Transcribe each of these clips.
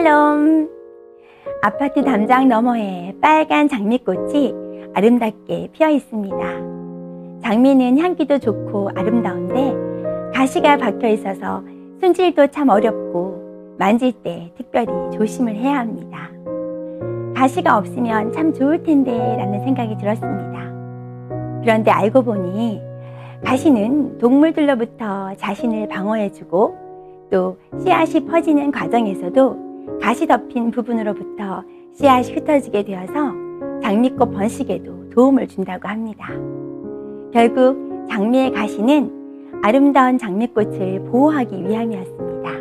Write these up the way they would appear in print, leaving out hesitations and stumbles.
샬롬! 아파트 담장 너머에 빨간 장미꽃이 아름답게 피어 있습니다. 장미는 향기도 좋고 아름다운데 가시가 박혀 있어서 손질도 참 어렵고 만질 때 특별히 조심을 해야 합니다. 가시가 없으면 참 좋을 텐데 라는 생각이 들었습니다. 그런데 알고 보니 가시는 동물들로부터 자신을 방어해주고 또 씨앗이 퍼지는 과정에서도 가시 덮인 부분으로부터 씨앗이 흩어지게 되어서 장미꽃 번식에도 도움을 준다고 합니다. 결국 장미의 가시는 아름다운 장미꽃을 보호하기 위함이었습니다.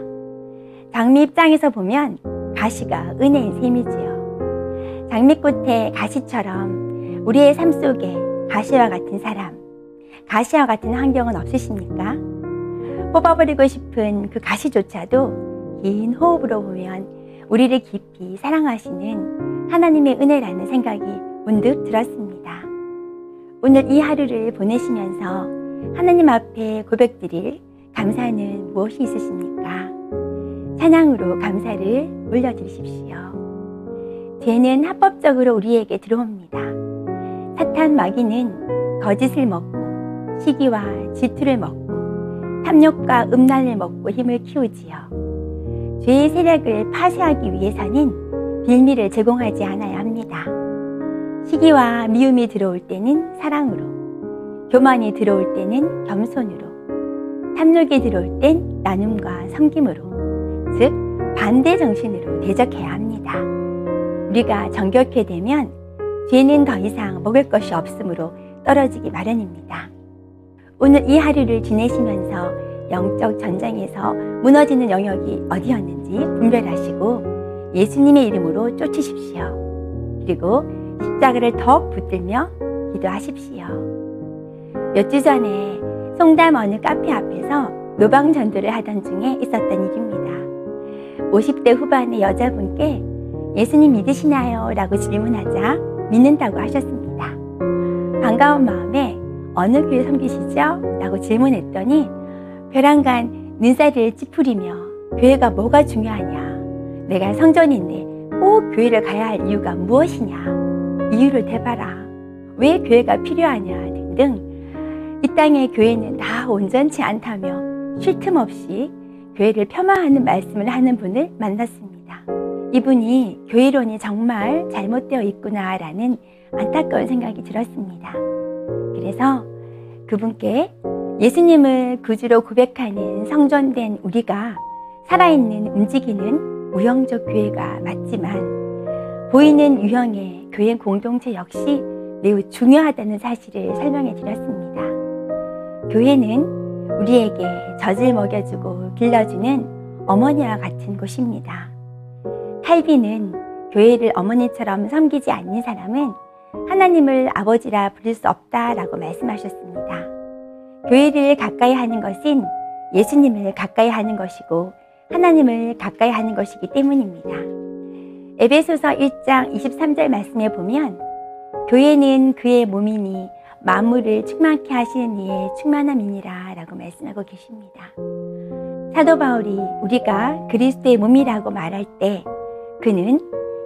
장미 입장에서 보면 가시가 은혜인 셈이지요. 장미꽃의 가시처럼 우리의 삶 속에 가시와 같은 사람, 가시와 같은 환경은 없으십니까? 뽑아버리고 싶은 그 가시조차도 긴 호흡으로 보면 우리를 깊이 사랑하시는 하나님의 은혜라는 생각이 문득 들었습니다. 오늘 이 하루를 보내시면서 하나님 앞에 고백드릴 감사는 무엇이 있으십니까? 찬양으로 감사를 올려드리십시오. 죄는 합법적으로 우리에게 들어옵니다. 사탄 마귀는 거짓을 먹고 시기와 질투를 먹고 탐욕과 음란을 먹고 힘을 키우지요. 죄의 세력을 파쇄하기 위해서는 빌미를 제공하지 않아야 합니다. 시기와 미움이 들어올 때는 사랑으로, 교만이 들어올 때는 겸손으로, 탐욕이 들어올 땐 나눔과 섬김으로, 즉 반대 정신으로 대적해야 합니다. 우리가 정결케 되면 죄는 더 이상 먹을 것이 없으므로 떨어지기 마련입니다. 오늘 이 하루를 지내시면서 영적 전장에서 무너지는 영역이 어디였는지 분별하시고 예수님의 이름으로 쫓으십시오. 그리고 십자가를 더 붙들며 기도하십시오. 몇 주 전에 송담 어느 카페 앞에서 노방전도를 하던 중에 있었던 일입니다. 50대 후반의 여자분께 예수님 믿으시나요? 라고 질문하자 믿는다고 하셨습니다. 반가운 마음에 어느 교회 섬기시죠? 라고 질문했더니 벼랑간 눈살을 찌푸리며 교회가 뭐가 중요하냐? 내가 성전인데 꼭 교회를 가야 할 이유가 무엇이냐? 이유를 대봐라. 왜 교회가 필요하냐? 등등 이 땅의 교회는 다 온전치 않다며 쉴 틈 없이 교회를 폄하하는 말씀을 하는 분을 만났습니다. 이분이 교회론이 정말 잘못되어 있구나 라는 안타까운 생각이 들었습니다. 그래서 그분께 예수님을 구주로 고백하는 성전된 우리가 살아있는 움직이는 무형적 교회가 맞지만 보이는 유형의 교회 공동체 역시 매우 중요하다는 사실을 설명해 드렸습니다. 교회는 우리에게 젖을 먹여주고 길러주는 어머니와 같은 곳입니다. 칼빈은 교회를 어머니처럼 섬기지 않는 사람은 하나님을 아버지라 부를 수 없다라고 말씀하셨습니다. 교회를 가까이 하는 것은 예수님을 가까이 하는 것이고 하나님을 가까이 하는 것이기 때문입니다. 에베소서 1장 23절 말씀에 보면 교회는 그의 몸이니 만물을 충만케 하시는 이의 충만함이니라 라고 말씀하고 계십니다. 사도 바울이 우리가 그리스도의 몸이라고 말할 때 그는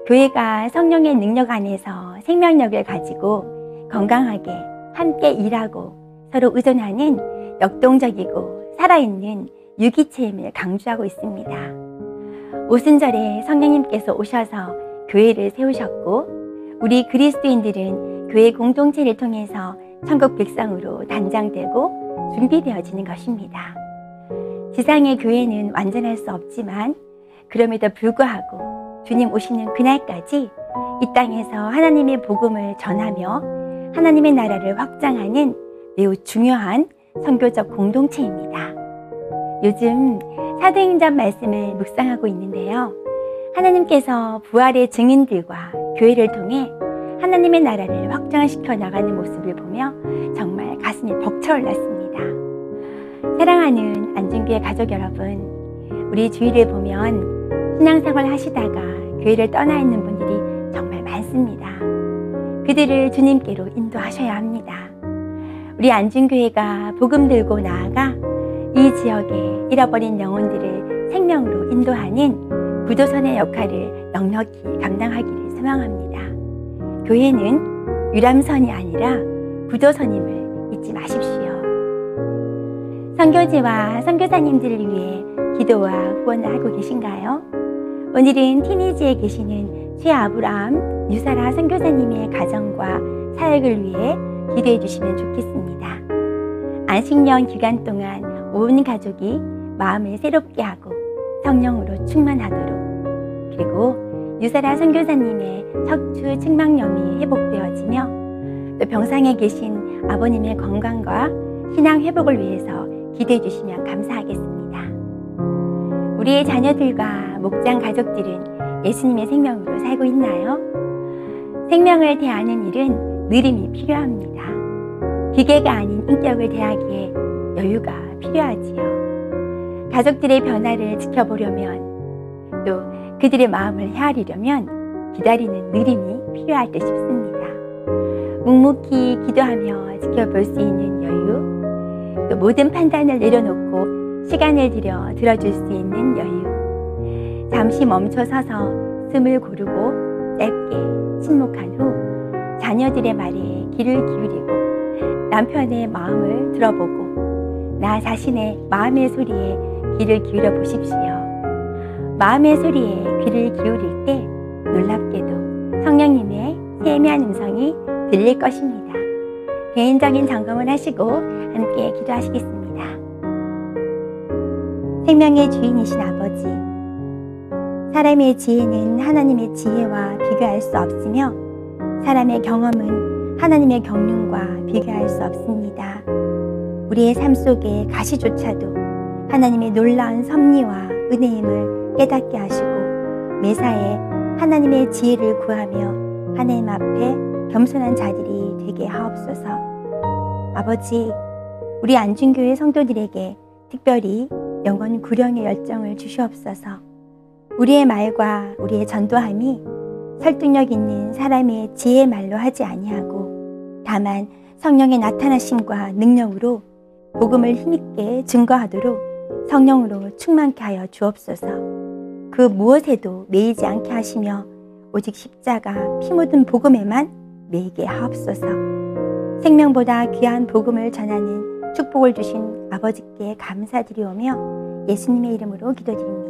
교회가 성령의 능력 안에서 생명력을 가지고 건강하게 함께 일하고 서로 의존하는 역동적이고 살아있는 유기체임을 강조하고 있습니다. 오순절에 성령님께서 오셔서 교회를 세우셨고 우리 그리스도인들은 교회 공동체를 통해서 천국 백성으로 단장되고 준비되어지는 것입니다. 지상의 교회는 완전할 수 없지만 그럼에도 불구하고 주님 오시는 그날까지 이 땅에서 하나님의 복음을 전하며 하나님의 나라를 확장하는 매우 중요한 선교적 공동체입니다. 요즘 사도행전 말씀을 묵상하고 있는데요. 하나님께서 부활의 증인들과 교회를 통해 하나님의 나라를 확장시켜 나가는 모습을 보며 정말 가슴이 벅차올랐습니다. 사랑하는 안중교회 가족 여러분, 우리 주위를 보면 신앙생활 하시다가 교회를 떠나 있는 분들이 정말 많습니다. 그들을 주님께로 인도하셔야 합니다. 우리 안중교회가 복음 들고 나아가 이 지역에 잃어버린 영혼들을 생명으로 인도하는 구도선의 역할을 넉넉히 감당하기를 소망합니다. 교회는 유람선이 아니라 구도선임을 잊지 마십시오. 선교제와 선교사님들을 위해 기도와 후원을 하고 계신가요? 오늘은 티니지에 계시는 최아브라함 유사라 선교사님의 가정과 사역을 위해 기도해 주시면 좋겠습니다. 안식년 기간 동안 온 가족이 마음을 새롭게 하고 성령으로 충만하도록, 그리고 유사라 선교사님의 척추 측막염이 회복되어지며 또 병상에 계신 아버님의 건강과 신앙 회복을 위해서 기도해 주시면 감사하겠습니다. 우리의 자녀들과 목장 가족들은 예수님의 생명으로 살고 있나요? 생명을 대하는 일은 느림이 필요합니다. 기계가 아닌 인격을 대하기에 여유가 필요하지요. 가족들의 변화를 지켜보려면, 또 그들의 마음을 헤아리려면 기다리는 느림이 필요할 듯 싶습니다. 묵묵히 기도하며 지켜볼 수 있는 여유, 또 모든 판단을 내려놓고 시간을 들여 들어줄 수 있는 여유, 잠시 멈춰서서 숨을 고르고 짧게 침묵한 후 자녀들의 말에 귀를 기울이고 남편의 마음을 들어보고 나 자신의 마음의 소리에 귀를 기울여 보십시오. 마음의 소리에 귀를 기울일 때 놀랍게도 성령님의 세미한 음성이 들릴 것입니다. 개인적인 점검을 하시고 함께 기도하시겠습니다. 생명의 주인이신 아버지, 사람의 지혜는 하나님의 지혜와 비교할 수 없으며 사람의 경험은 하나님의 경륜과 비교할 수 없습니다. 우리의 삶 속에 가시조차도 하나님의 놀라운 섭리와 은혜임을 깨닫게 하시고 매사에 하나님의 지혜를 구하며 하나님 앞에 겸손한 자들이 되게 하옵소서. 아버지, 우리 안중교회 성도들에게 특별히 영혼 구령의 열정을 주시옵소서. 우리의 말과 우리의 전도함이 설득력 있는 사람의 지혜의 말로 하지 아니하고 다만 성령의 나타나심과 능력으로 복음을 힘있게 증거하도록 성령으로 충만케 하여 주옵소서. 그 무엇에도 매이지 않게 하시며 오직 십자가 피 묻은 복음에만 매이게 하옵소서. 생명보다 귀한 복음을 전하는 축복을 주신 아버지께 감사드리오며 예수님의 이름으로 기도드립니다.